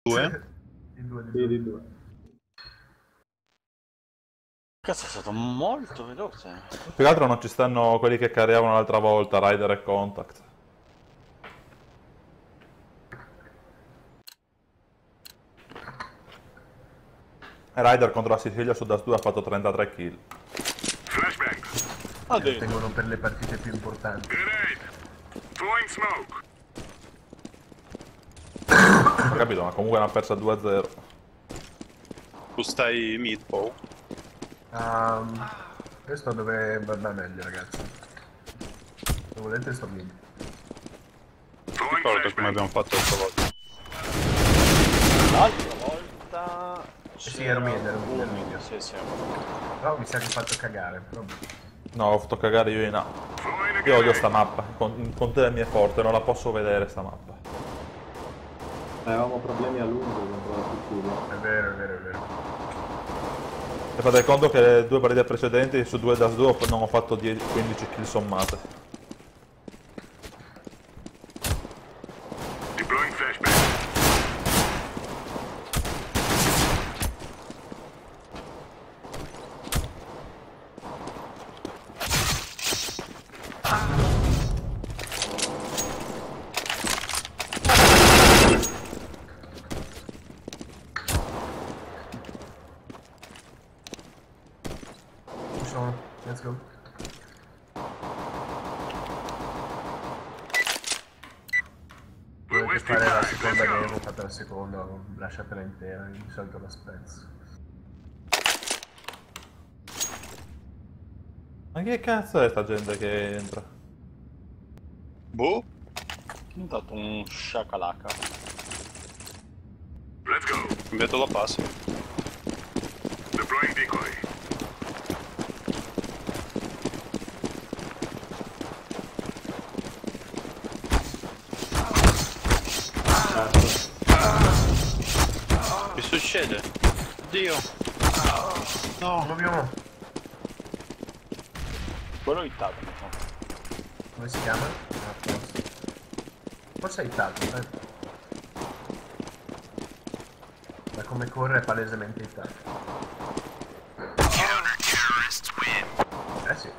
Due? Di due, di Sì, due. di due. Cazzo, è stato molto veloce. Più che altro non ci stanno quelli che carriavano l'altra volta, Rider e Contact. E Rider contro la Sicilia su Das 2 ha fatto 33 kill. Ah, Lo tengono per le partite più importanti. Ho capito, ma comunque ne ha persa 2-0. Tu stai mid, Pow? Questo dove va meglio, ragazzi. Se volete sto mid. Ricordo come abbiamo fatto l'altra volta. L'altra volta... Sì, ero mid, ero mid. Sì, sì. Però mi sa che ho fatto cagare. Però... No, ho fatto cagare io in A. Io odio sta mappa, con te mi è forte, non la posso vedere sta mappa. Avevamo problemi a lungo contro la Sicilia. È vero, è vero, è vero. E fate conto che le due partite precedenti su 2 Das 2 non ho fatto 15 kill sommate. Let's go. Dovete fare la seconda game, fate la seconda, lasciatela intera, di solito la spezzo. Ma che cazzo è sta gente che entra? Boh? Ho dato un shakalaka. Vedo la passo. Che succede? Dio! No! Lo abbiamo. Quello hittato. Come si chiama? Forse è hittato, Da come corre è palesemente hittato. Sì.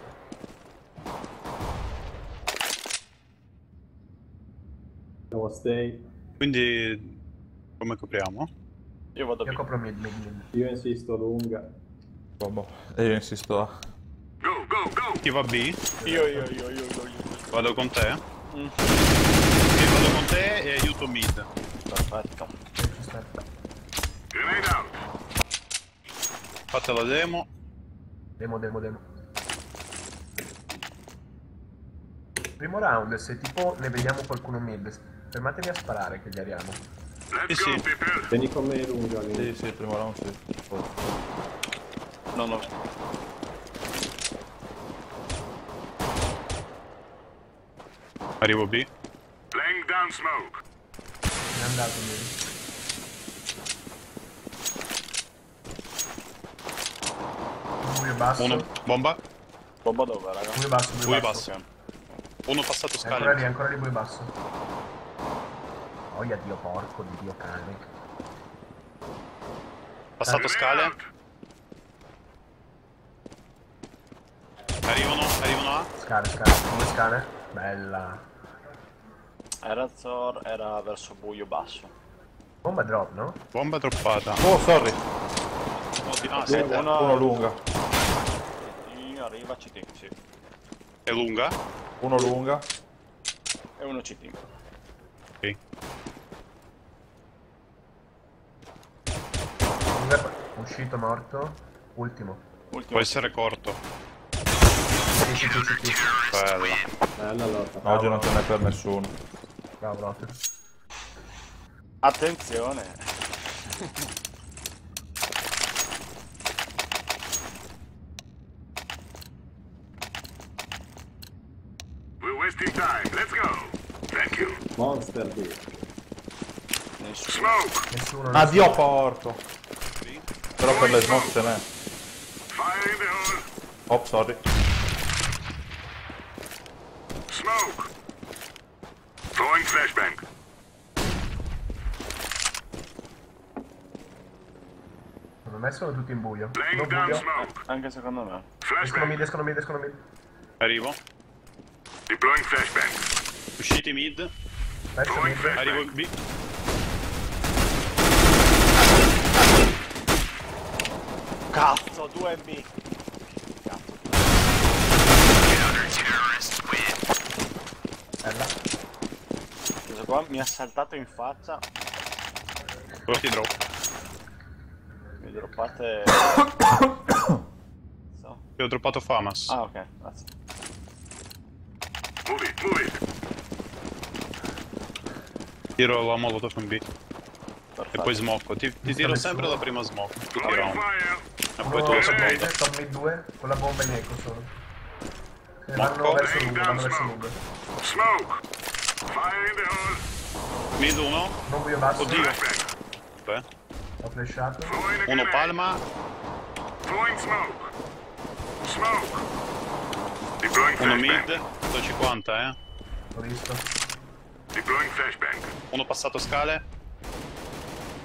Siamo stay. Quindi... come copriamo? Io vado Io via. copro mid. Io insisto lunga. Boh, e io insisto A. Chi va B? Io. Vado con te? Mm. Io vado con te e aiuto mid. Perfetto. Ci sta. Fate la demo. Demo. Primo round, se tipo ne vediamo qualcuno mid, fermatevi a sparare che gli ariamo. Sì, sì. Vieni con me lunga, vieni. Sì, primo round sì. No. Arrivo B. È andato mid. Buio basso. Uno. Bomba. Bomba dove, raga? Buio basso. Buio basso. Ok. Uno passato Ancora scale. lì buio basso. Oia dio porco di dio cane. Passato scale. Arrivano A. Scale. 2 scale. Bella. Erazor era verso buio basso. Bomba drop, no? Bomba droppata. Oh, sorry. Ah, siete. Uno lunga. Arriva CT, sì. È lunga? Uno lunga. E uno CT. Ok. Uscito morto. Ultimo. Può essere corto. Sì. Bella. Bella lotta. Oggi non ce n'è per nessuno. Bravo Lotte. Attenzione. Monster B. Nessuno. Nessuno. Addio porco. Però per le smoke ce n'è. Oh, sorry. me sono tutti in buio. Laying Non down buio. smoke. Anche secondo me. Escono mid, Flashbang. escono mid, escono mid. Arrivo. Deploying flashbang. Usciti mid. Verso Throwing mid. Arrivo flashbang. B. Cazzo, 2 MB. Bella. Questo qua mi ha saltato in faccia. Porti drop. Mi droppate. So. Ti ho droppato Famas. Ah, ok, grazie. Move it, move it. Tiro la molotov in B. E Perfetto. poi smocco. Ti tiro sempre la prima smoke. Tutti i Throwing round. fire. E poi tu la seconda. Sto mid 2 con la bomba in eco solo. Se ne Mocco. vanno verso Laying lungo, down vanno verso smoke. lungo. Smoke. Fire in the hole. Mid 1. Non buio basso. Oddio. Flashbang. Beh. Ho flashato. Throwing a Uno grenade. palma. Throwing smoke. Smoke. Deploying Uno flashbang. mid. 150, L'ho visto. Deploying flashbang. Uno passato scale.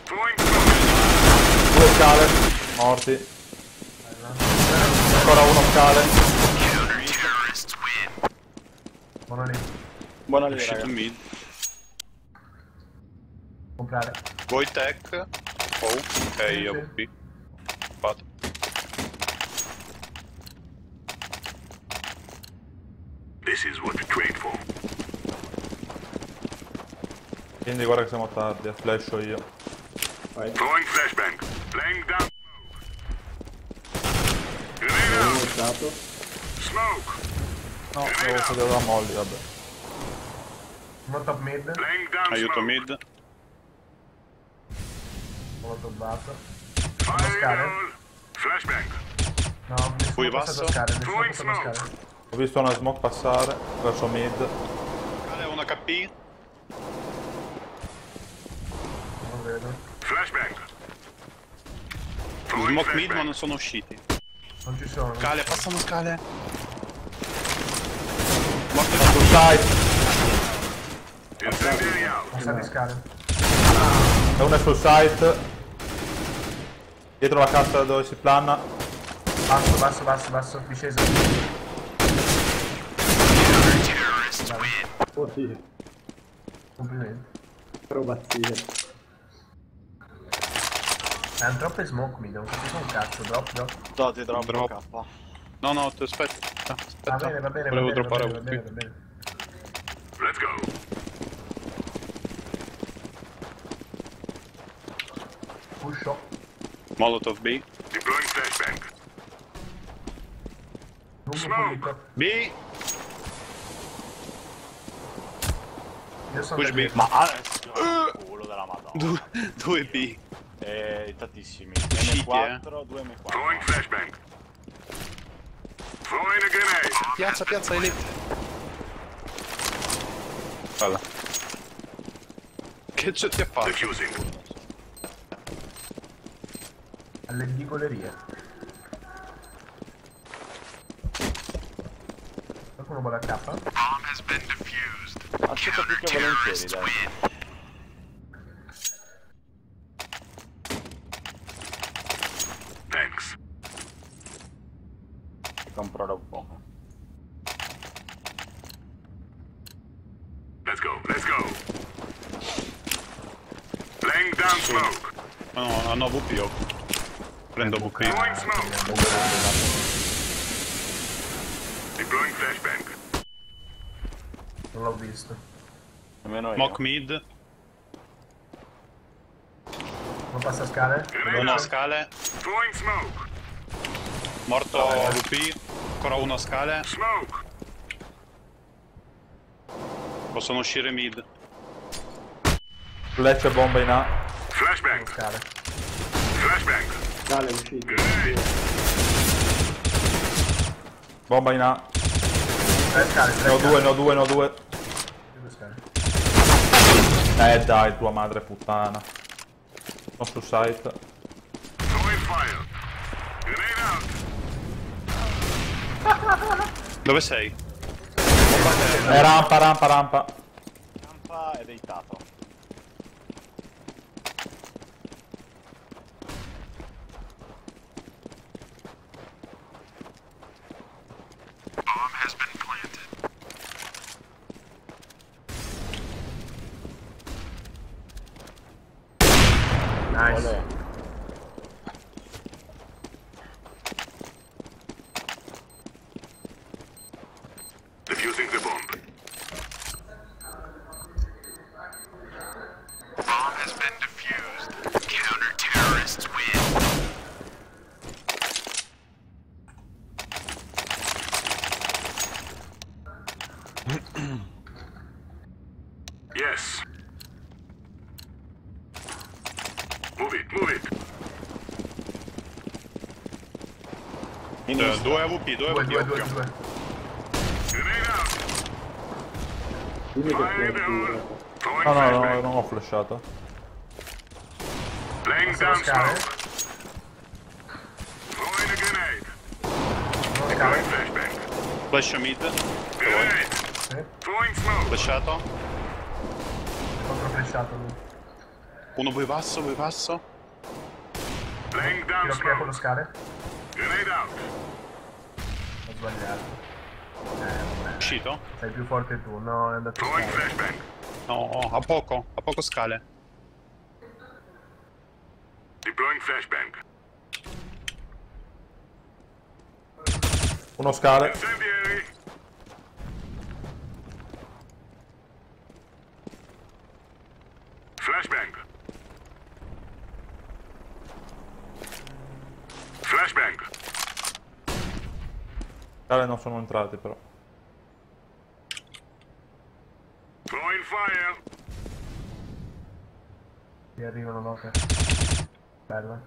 Throwing smoke. 2 scale, morti. Ancora uno scale. Buono lì. Buona lì, Uscito raga. mid. Comprare. Voi tech. Oh. Ok, io Sì. B. Fatto. This is what we trained for. Quindi guarda che siamo tardi, flasho io. Vai. Throwing flashbang. Laying down. Grenade Uno out. stato. Smoke. No, devo vedere la molly, vabbè. Uno top mid. Laying down Aiuto smoke. mid. Uno tobbato. Fire in the scale. hole. Flashbang. No, Poi nessuno passato basso. scale, nessuno Throwing passato smoke. scale. Ho visto una smoke passare verso mid. Scale 1 HP. Non vedo. Flashbang. Throwing Smoke mid ma flashbang. non sono usciti. Non ci sono. Scale, passano scale. Sul side. Incendiary out. Passati scale. E uno è sul side. Dietro la cassa dove si plana. Basso, basso, basso, basso. Discesa. Oddio. Complimenti. Acrobazie. Hanno troppe smoke mid, non capisco un cazzo. Drop, drop. Ti drop Drop. K. No, no, ti aspetta. Va bene, va bene, va Volevo bene, va droppare bene, va bene, qui. va bene. Let's go. Pusho. Molotov B. Deploying flashbang. Lungo Smoke. pulito. B. Io sono Push del B. mid. Ma adesso culo della madonna. 2 B. Tantissimi. Usciti, M4, 2 Throwing M4. flashbang. Throwing a grenade. Piazza elite. Guarda. Che ti ha fatto? Defusing. Alle digolerie. Qualcuno vuole la K? Accetto più che volentieri, dai. Thanks. Ti compro da un po'. Let's go. Let's go. Laying down smoke. No, hanno VP io. Prendo VP. Throwing smoke. Deploying flashbang. Non l'ho visto. Nemmeno io. Mock mid. Non passa scale? Uno a scale. Throwing smoke. Morto VP. Ancora uno a scale. Smoke. Possono uscire mid. Flash e bomba in A. Flashbang. Scale. Flashbang. Scale è uscito. Grenade. Bomba in A. Tre scale, Ne tre ho scale. due, ne ho due. Due scale. Dai, tua madre puttana. Sono sul site. Throwing fire. Grenade out. Dove sei? Rampa, rampa, rampa. Campa è deitato. Nice. Olè. Defusing the bomb. Bomb has been defused. Counter-terrorists win. Yes. Move it, move it. Due AWP, due AWP. 2, 2, 2, occhio. 2. Grenade out. Dimmi che Fire in the flash hole. tu. Throwing No, no, no, flashbang. non ho flashato. Laying Sono down scale. smoke. Throwing a grenade. Sono Throwing scale. flashbang. Flash mid. Grenade. Sì. Throwing smoke. Flashato. Contro flashato lui. Uno vuoi passo, vuoi passo. Laying down Tiro prima con lo smoke. scale. Grenade out. Ho sbagliato. Vabbè. Uscito? Sei più forte tu, no, è andato Throwing scale. flashbang. No, a poco scale. Deploying flashbang. Uno scale. Incendiary. Flashbang. Flashbang. Scale non sono entrati però. Throwing fire. Ti arrivano note. Bella.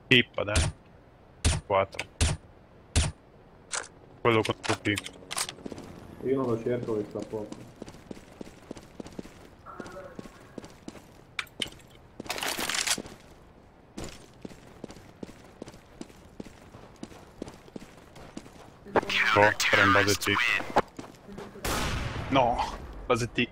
Pippa, dai. 4. Quello contro P. Io non lo cerco che sta poco. Oh, però in base T. No, base T.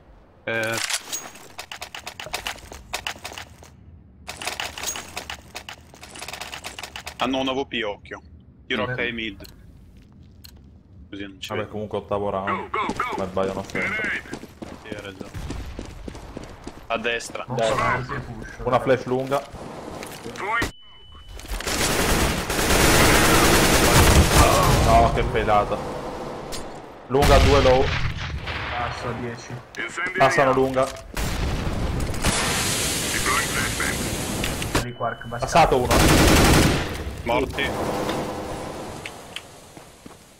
Hanno un AWP, occhio. Tiro Vabbè. ok mid. Così non c'è. Vabbè, comunque ottavo Go, round. go, Ma go. sbagliano sempre. Grenade. Sì, hai ragione. A destra. Non Dai. so così e push. Una flash lunga. Throwing. No, che pedata. Lunga 2 low. Passo a 10. Incendiary. Passano out. lunga. Deploying flashbang. Di Quark, basta. Passato uno. Morti.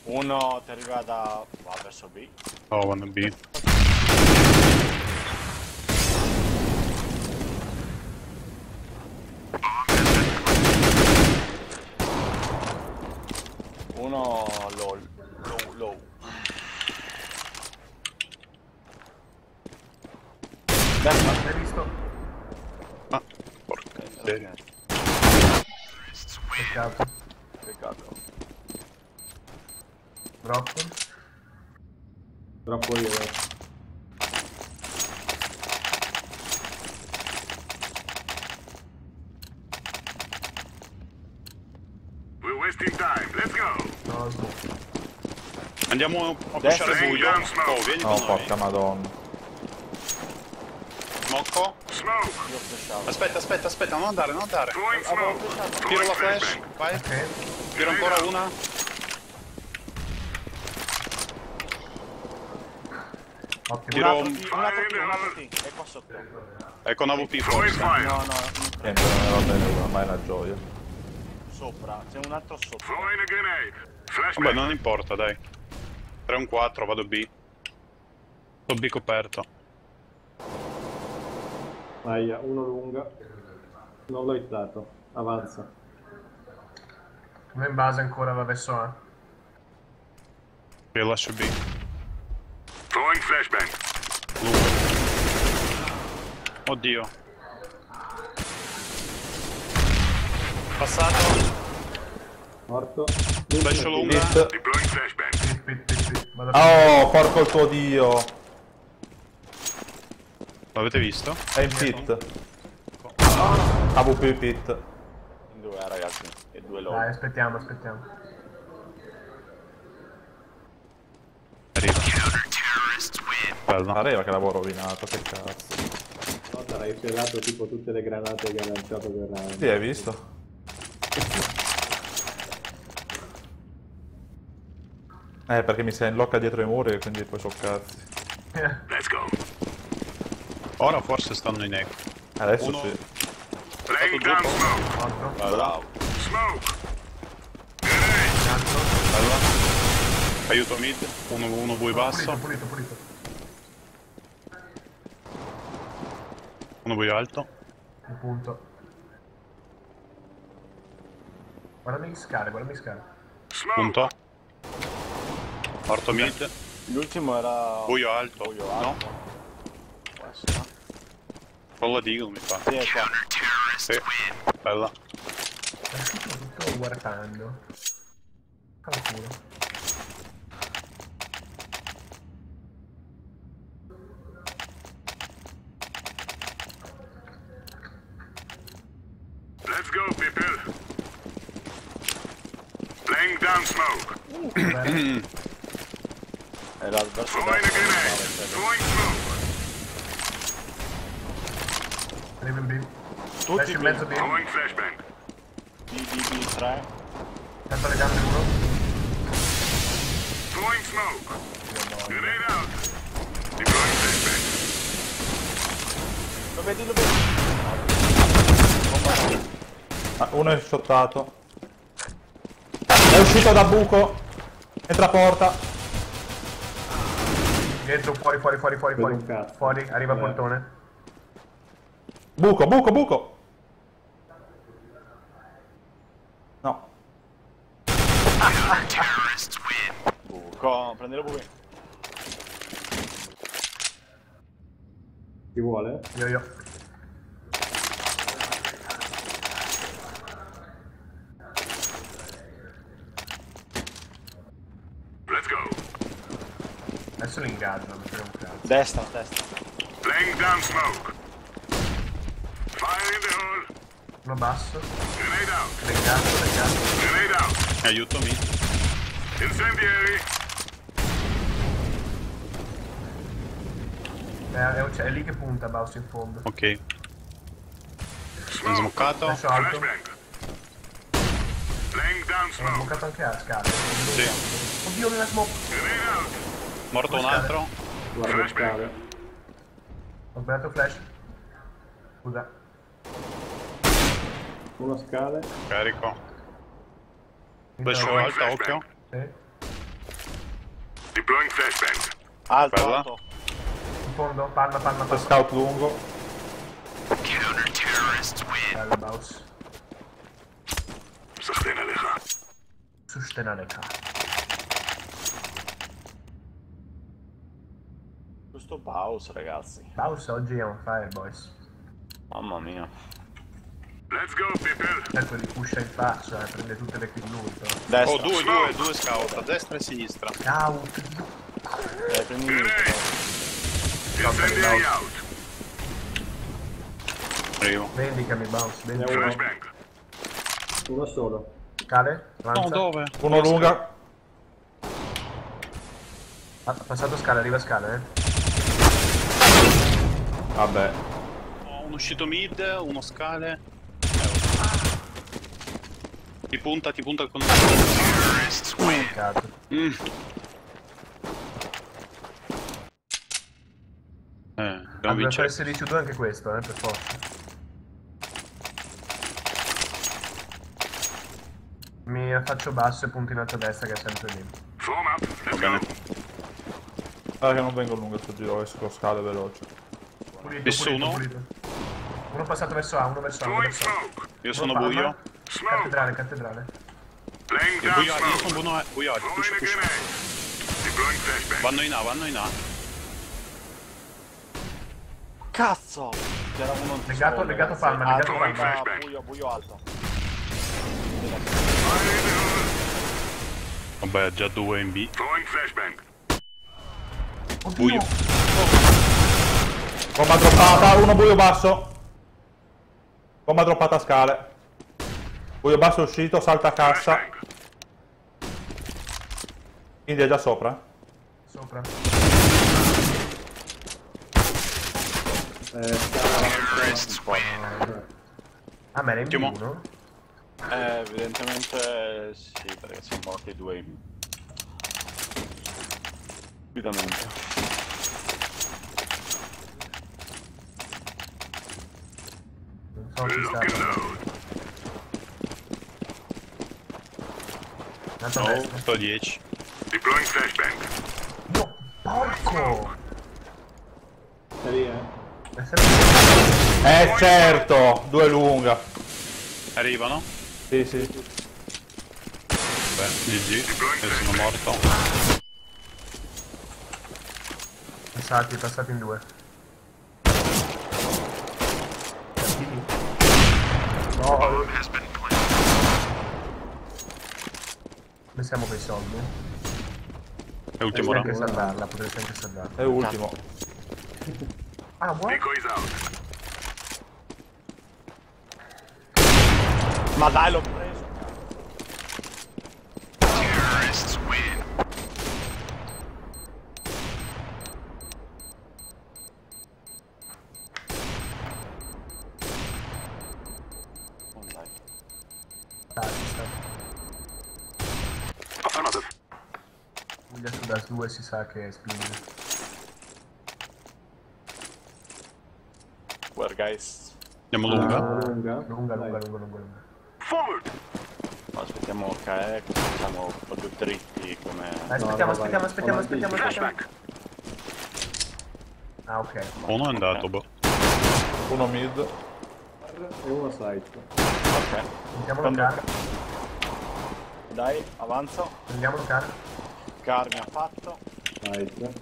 Uno ti arriva da... va verso B. Oh, vanno B. Uno low. Low. Destra. L'hai visto? Ah, porca miseria. Peccato. Peccato. Drop. Troppo io adesso. We're wasting time. Let's go. No, Andiamo a Destra. pushare buio. Oh, vieni No, con noi. porca madonna. Smocco. Smoke. Io ho flashato. Aspetta, non andare. Throwing Avevo smoke. flashato. Tiro la Throwing flash, flashbang. vai. ok. Tiro ancora una. Ottimo. Tiro Un altro T. E qua sotto. è con AWP Throwing forse. fire. No, Niente, non va bene, ormai è una gioia. sopra. C'è un altro sopra. Throwing a grenade. Vabbè, Flashbang. non importa, dai. 3 un 4, vado B. Sto B coperto. Aia, uno lunga. Non l'ho hittato. Avanza. Uno in base ancora va verso A. Io lascio B. Throwing flashbang. Oddio. Passato. Morto. Flash lunga. Hit. Deploying flashbang. Pit. Vado Oh, porco il tuo dio. L'avete visto? È in pit. AVP pit. In due, ragazzi. E due loro. Dai, aspettiamo, aspettiamo. Arriva. Bello. Pareva che l'avevo rovinato, che cazzo. No, sarai piegato tipo tutte le granate che ha lanciato per la... Sì, hai visto? Perché mi si inlocca dietro i muri e quindi poi so cazzi. Let's go. Ora forse stanno in eco. Adesso Uno. sì. Laying down smoke. Morto. Bravo. Smoke. Grenade. Bello. Aiuto mid. Uno bui basso. Pulito, pulito. Uno bui alto. Un punto. Guardami gli scale, guardami gli scale. Smoke. Punto. Morto mid. L'ultimo era... Buio alto. Buio No? alto. Può essere, no? Rolla di eagle mi fa. Sì, è qua. Sì. Bella. Sto guardando. Fa il culo. Let's go, people. Laying down smoke. Era verso Throwing a grenade. destra. Throwing smoke. Arriva in B. Tutti Flash in B. mezzo B. Throwing flashbang. B, 3. Tanto le gambe uno. Throwing smoke. Grenade out. Deploying flashbang. Lo vedi, lo vedi. Ah, uno è shottato. È uscito da buco. Entra a porta. Dentro, fuori. Vedo un cazzo. Fuori, arriva portone. Buco, buco, buco. No. Buco, prendi lo buco. Chi vuole? Io. Let's go. Adesso li ingaggio, non frega un cazzo. Destra. Laying down smoke. Fire in the hole. Uno basso. Grenade out. Legato. Grenade out. Aiuto mid. Incendiary. È lì che punta Baus in fondo. Ok. Sono smoccato. Adesso alto. Flashbang. Laying down Ho smoke. bloccato anche a scala. Sì. Oddio, nella smoke. Grenade out. Morto un altro. Guarda le scale. Ho sbagliato flash. Scusa. Uno scale. Carico. Flash Intanto- alta, occhio. Sì. Deploying flashbang. Alto, Bella. alto. In fondo, palma. Per scout lungo. Bello Baus. סחטיין עליך. Sostenere. Questo Baus, ragazzi. Baus oggi è on fire, boys. Mamma mia. Let's go, people. Ecco li pusha in faccia, prende tutte le kill lui. Destra. Oh, due scout, a destra e a sinistra. Scout. Prendi Grenade. Incendiary out. Arrivo. Vendicami Baus, vendicami. Flashbang. Uno solo. Scale? No, Avanza. dove? Uno lunga. Ah, passato scale, arriva scale, Vabbè. Oh, uno uscito mid, uno scale. Ti punta con... Cazzo. Dobbiamo Deve vincere. essere 10-2 anche questo, per forza. Mi faccio basso e punto in alto a destra che è sempre lì. Form up. Let's bene. go. Guarda che non vengo lungo sto giro, esco scale veloce. Pulito, Nessuno? pulito. Uno passato verso A, uno verso A, uno Throwing verso A. smoke. Io sono Palma. buio. Smoke. Cattedrale. Laying Io down buio, io sono smoke. buio alto. Throwing a Push. grenade. Deploying flashbang. Vanno in A. Cazzo! C'era uno Legato ragazzi. palma, Alto, legato palma. buio alto. Fire in the hole. Vabbè, già due in B. Throwing flashbang. Buio. Bomba droppata, uno buio basso. Bomba droppata a scale. Buio basso è uscito, salta a cassa. India è già sopra. Sopra. Ah, ma era in Ultimo. uno? Evidentemente sì, perché sono morti due in... Rapidamente. Non so chi sta. Lock and load. Tanto a No, destra. sto a 10. Deploying flashbang. No, porco! È lì, Certo! 2 lunga. Arrivano? Sì, sì. Beh, GG. Io sono morto. Passati in due. No, Has been planted. come siamo con i soldi? È ultimo Potresti anche round. salvarla, potresti anche salvarla. È ultimo. Ah, buono. Decoys out. Ma dai, l'ho preso! Terrorists win. Oh, dai. Dai, ci sta. Affirmative. Puglia su das 2 si sa che spinge. Where guys? Andiamo lunga. Lunga. Lunga. Forward. Aspettiamo che facciamo un po' più dritti come... Aspettiamo. Flashbang. Ah, ok. Uno è andato, boh. Uno mid. E uno side. Ok. Prendiamolo car. Dai, avanzo. Prendiamolo car. Car mi ha fatto. Side.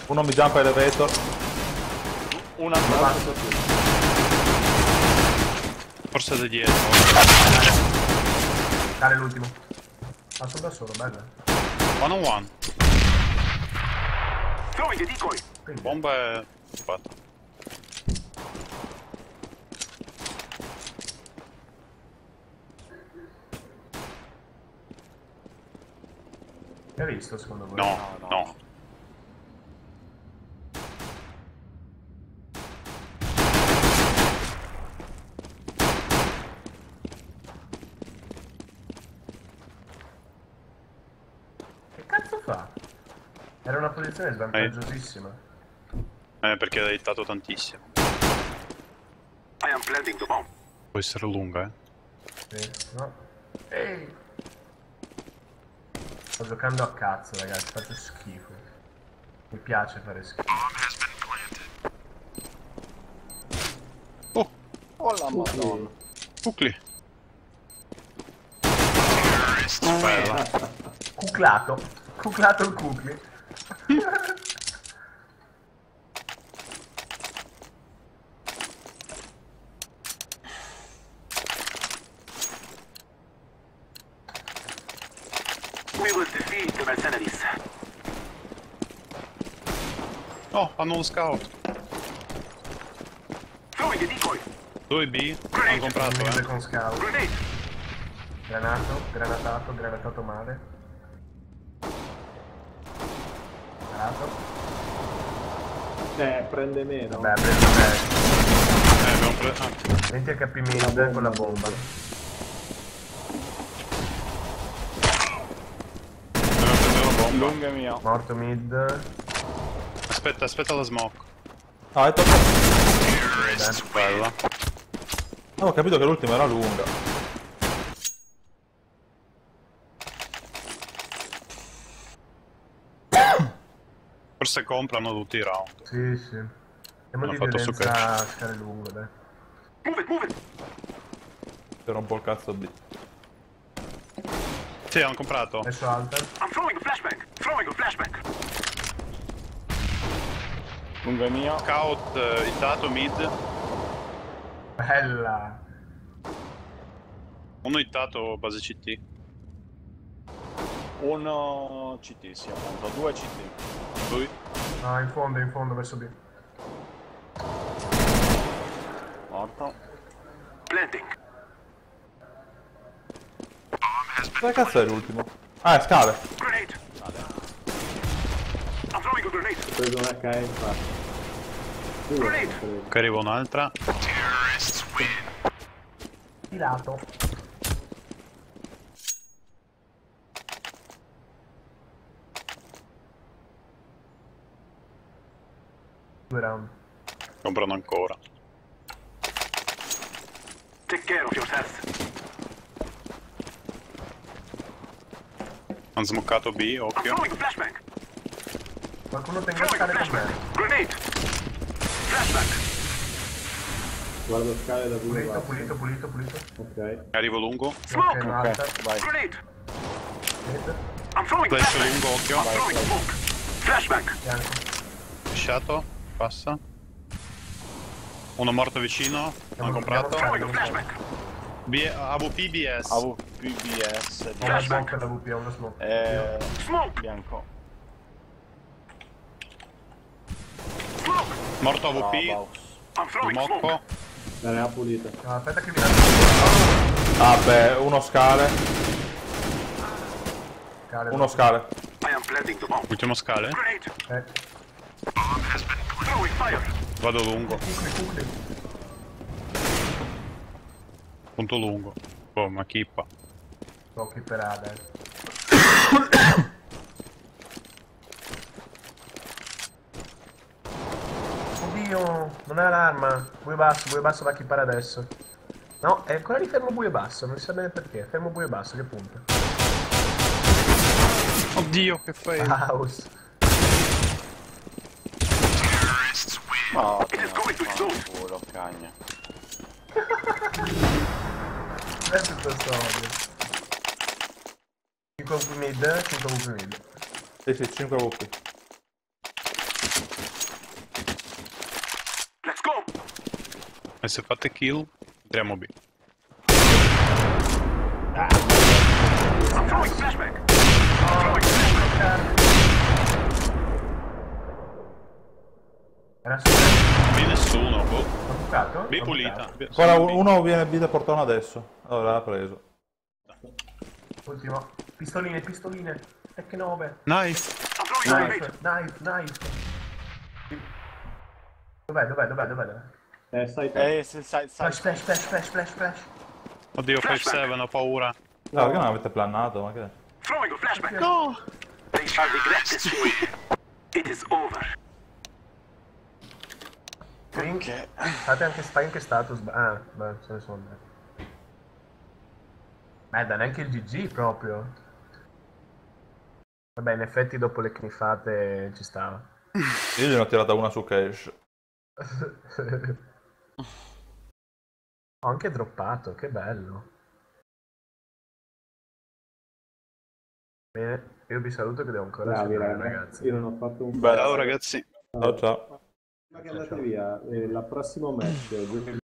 Uno mi jump elevator. Una Forse da dietro. Car è l'ultimo. Ah, sono da solo, bella. One on one. Throwing a decoy. Quindi, Bomba è fatta. hai visto secondo voi? No. Che cazzo fa? Era una posizione svantaggiosissima. Perché hai hittato tantissimo. I am planting the bomb. Può essere lunga, Sì, no? Ehi! Sto giocando a cazzo, ragazzi, faccio schifo. Mi piace fare schifo. Bomb has been planted. Oh la madonna. Bucli. Terrorists Bella. Cuclato il cucli. We will defeat the mercenaries. Oh, hanno uno scout. Throwing a decoy. 2 B. Hanno comprato, Mille con scout. Grenade. Granatato male. Sparato. Prende meno. Vabbè, ha preso me. Abbiamo preso. Ah, 20 HP mid con la bomba. abbiamo preso la bomba. Lunga mia. Morto mid. Aspetta la smoke. Ah, è troppo. Bella. Ah, ho capito che l'ultima era lunga. Forse comprano tutti i round. Sì, sì. Andiamo di fatto su violenza a scale lungo, dai. Move it. C'era un po' il cazzo di. Sì, hanno comprato. Adesso alta. I'm throwing a flashbang. Lunga mia. Scout hittato mid. Bella. Uno hittato base CT. Uno CT, sì, appunto. 2 CT. Lui. Ah, in fondo, verso B. Morto. Planting. Dove cazzo è l'ultimo? Ah, è scale. Grenade. I'm throwing a grenade. Ho preso una K in faccia. Grenade. Che arriva un'altra. Terrorists win. Di lato. Due round. Comprano ancora. Take care of yourself. Han smoccato B, I'm occhio. throwing a flashbang. Qualcuno tenga Throwing a scale con me. flashbang. Grenade. Flashbang. Guardo scale da due Pulito. Ok. Arrivo lungo. Ok, Smoke. un'altra. Vai. Grenade. Mid. I'm throwing Flash flashbang. lungo, occhio. I'm throwing smoke. Flashbang. Bianco. Lasciato. Passa. Uno morto vicino. Hanno comprato. Throwing a flashbang. AVP BS. AVPBS. Ho una smoke da VP, ho una smoke. Smoke. Bianco. Smoke. Morto AVP. Bravo. I'm throwing smoke. Mocco. L'area pulita. No, aspetta che mi dà. Vabbè, uno scale. Scale. Uno scale. I am planting the bomb. Ultimo scale. Grenade. Bomb has been planted. Throwing fire. Vado lungo. Cucli. Punto lungo. Oh, ma chippa. Sto clipperata, eh. Oddio, non ha l'arma. Buio basso va a chippare adesso. No, è ancora di fermo buio basso, non si sa bene perché. Fermo buio basso, che punto? Oddio, che fai? House. Terrorists win. No, It is going to explode. culo, cagna. Non è tutto storia. 5 VP mid, 5 VP mid. Sì, 5 VP. Let's go. E se fate kill, entriamo B. I'm throwing a flashbang. Throwing flashbang. Era su B nessuno, boh. L'ho bucato? B L'ho pulita. bucato. Ancora uno viene B da portone adesso. Allora l'ha preso. Ultimo. Pistoline. Tech 9. Nice. I'm throwing a grenade. Knife. Dov'è? Sai sai. Flash. Oddio, Flashback. 5-7, ho paura. No, perché non avete plannato? Ma che? Throwing a flashbang. No! They shall regret this day. It is over. Green. Fai anche status. Ah, beh, se ne sono andati. Merda, neanche il GG proprio. Vabbè, in effetti dopo le kniffate ci stava. Io gliene ho tirata una su cash. Ho anche droppato, che bello. Bene, io vi saluto che devo ancora bravi cenare, ragazzi. Io non ho fatto un Ciao ragazzi. Ciao. Ma che andate via, la prossimo match